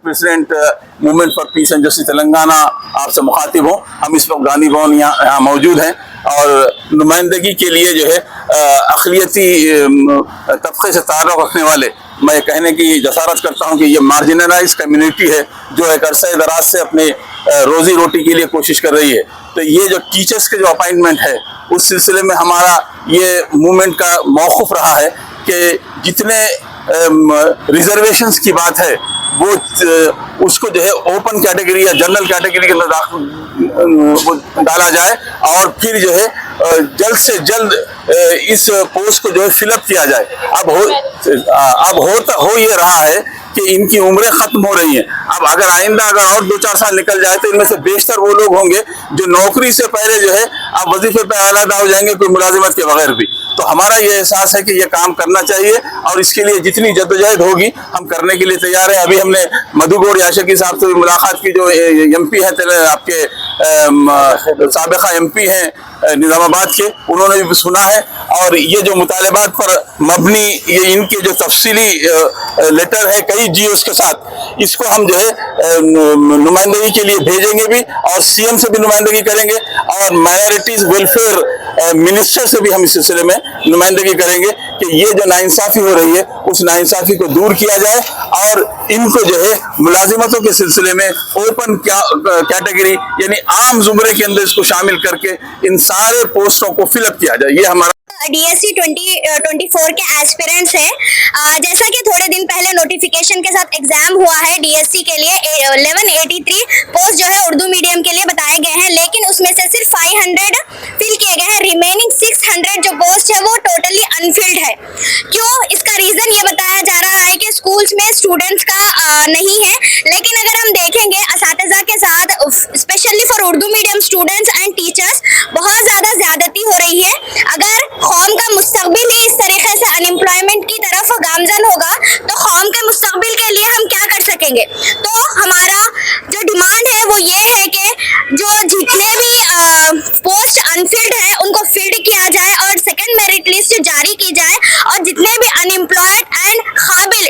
President movement for piece and justice Telangana आपसे मुखातिब हूँ। हम इस वक्त गांधी भवन यहाँ मौजूद हैं और नुमाइंदगी के लिए जो है अक़लियती तबके से ताल्लुक़ रखने वाले, मैं कहने की जसारत करता हूँ कि ये मार्जिनलाइज कम्युनिटी है जो एक अरसे दराज से अपने रोज़ी रोटी के लिए कोशिश कर रही है। तो ये जो टीचर्स के जो अपॉइंटमेंट है उस सिलसिले में हमारा ये मूवमेंट का मौक़िफ़ रहा है कि जितने रिजर्वेशंस की बात है वो उसको जो है ओपन कैटेगरी या जनरल कैटेगरी के अंदर डाला जाए और फिर जो है जल्द से जल्द इस पोस्ट को जो है फिलअप किया जाए। अब हो ये रहा है कि इनकी उम्रें खत्म हो रही हैं। अब अगर आइंदा अगर और 2-4 साल निकल जाए तो इनमें से बेशतर वो लोग होंगे जो नौकरी से पहले जो है अब वजीफे पे आलादा हो जाएंगे कोई मुलाजिमत के बगैर भी। तो हमारा ये एहसास है कि ये काम करना चाहिए और इसके लिए जितनी जद्दोजहद होगी हम करने के लिए तैयार हैं। अभी हमने मधु गौड़ याशकी साहब से मुलाकात की जो MP हैं आपके साबिक़ा MP हैं निज़ामाबाद के, उन्होंने भी सुना है और ये जो मुतालबात पर मबनी ये इनके जो तफसीली लेटर है कई GOs के साथ, इसको हम जो है नुमाइंदगी के लिए भेजेंगे भी और CM से भी नुमाइंदगी करेंगे और माइनॉरिटीज़ वेलफेयर मिनिस्टर से भी हम इस सिलसिले में नुमाइंदगी करेंगे कि ये जो नाइंसाफ़ी हो रही है उस नाइंसाफ़ी को दूर किया जाए और इनको जो है मुलाजिमतों के सिलसिले में ओपन कैटेगरी यानी आम ज़ुमरे के अंदर इसको शामिल करके इन सारे पोस्टों को फिलअप किया जाए। ये हमारा DSC 2024 के एस्पिरेंट्स हैं। जैसा कि थोड़े दिन पहले नोटिफिकेशन के साथ एग्जाम हुआ है DSC के लिए 1183 पोस्ट जो है उर्दू मीडियम के लिए बताए गए हैं, लेकिन उसमें से सिर्फ 500 फिल किए गए हैं। रिमेनिंग 600 जो पोस्ट है वो टोटली अनफिल्ड है। क्यों? इसका रीजन ये बताया जा रहा है कि स्कूल्स में स्टूडेंट्स का नहीं है, लेकिन अगर हम देखेंगे असातिज़ा के साथ specially for Urdu medium students and teachers बहुत ज़्यादा ज़्यादती हो रही है। अगर कौम का मुस्तकबिल ही इस तरीके से अनएम्प्लॉयमेंट की तरफ गामजन होगा तो कौम के मुस्तकबिल के लिए हम क्या कर सकेंगे। तो हमारा जो डिमांड है वो ये है कि जो जितने भी पोस्ट अनफिल्ड है उनको फिल्ड किया जाए और सेकंड मेरिट लिस्ट जारी की जाए और जितने भी अनएम्प्लॉयड एंड काबिल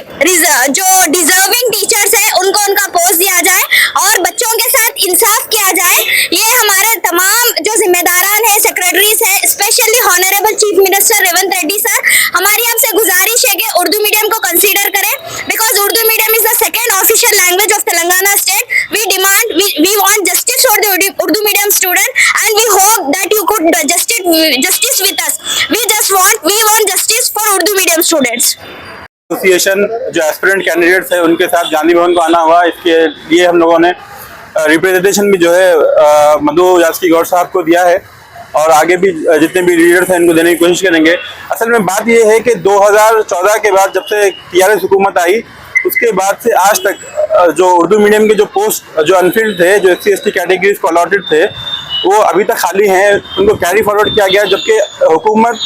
जो डिजर्विंग टीचर्स है उनको उनका पोस्ट दिया जाए और बच्चों के साथ इंसाफ किया जाए। ये हमारे तमाम जो जिम्मेदारान हैं, सेक्रेटरीज हैं, specially honourable chief minister Revanth Reddy sir, हमारी आपसे गुजारिश है कि उर्दू मीडियम को कंसीडर करें because Urdu medium is the second official language of Telangana state. We want justice for the Urdu medium student and we hope that you could justice with us. We want justice for Urdu medium students. Association जो aspirant candidates है उनके साथ गांधी भवन को आना हुआ, इसके लिए हम लोगों ने रिप्रेजेंटेशन भी जो है मधु याशकी गौड़ साहब को दिया है और आगे भी जितने भी लीडर्स हैं इनको देने की कोशिश करेंगे। असल में बात ये है कि 2014 के बाद जब से TRS हुकूमत आई उसके बाद से आज तक जो उर्दू मीडियम के जो पोस्ट जो अनफिल्ड थे, जो SC ST कैटेगरीज को अलॉटेड थे, वो अभी तक खाली हैं, उनको कैरी फॉरवर्ड किया गया। जबकि हुकूमत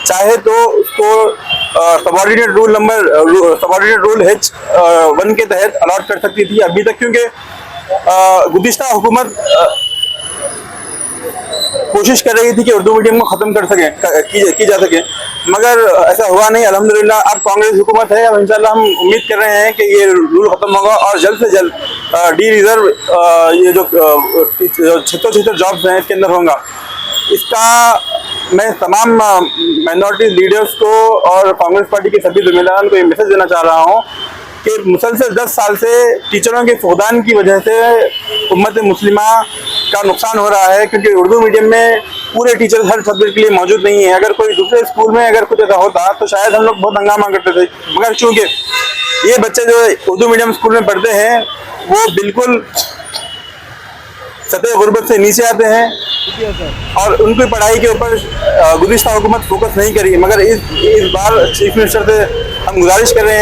चाहे तो उसको सबऑर्डिनेट रूल H1 के तहत अलॉट कर सकती थी अभी तक, क्योंकि गुज़िश्ता हुकूमत कोशिश कर रही थी कि उर्दू मीडियम को ख़त्म कर सके की जा सके, मगर ऐसा हुआ नहीं। अल्हम्दुलिल्लाह अब कांग्रेस हुकूमत है, अब इंशाल्लाह हम उम्मीद कर रहे हैं कि ये रूल ख़त्म होगा और जल्द से जल्द डी रिज़र्व ये जो 76 जॉब्स हैं इसके अंदर होगा। इसका मैं तमाम माइनॉरिटी लीडर्स को और कांग्रेस पार्टी के सभी ज़िम्मेदारों को ये मैसेज देना चाह रहा हूँ कि मुसलसल 10 साल से टीचरों के फुकदान की वजह से उम्मत मुस्लिमा का नुकसान हो रहा है, क्योंकि उर्दू मीडियम में पूरे टीचर हर सब्जेक्ट के लिए मौजूद नहीं है। अगर कोई दूसरे स्कूल में अगर कुछ ऐसा होता तो शायद हम लोग बहुत हंगामा करते थे, मगर चूँकि ये बच्चे जो उर्दू मीडियम स्कूल में पढ़ते हैं वो बिल्कुल सतह गुर्बत से नीचे आते हैं और उनकी पढ़ाई के ऊपर गुज़िश्ता हुकूमत फोकस नहीं करी, मगर इस बार चीफ मिनिस्टर से हम गुजारिश कर रहे हैं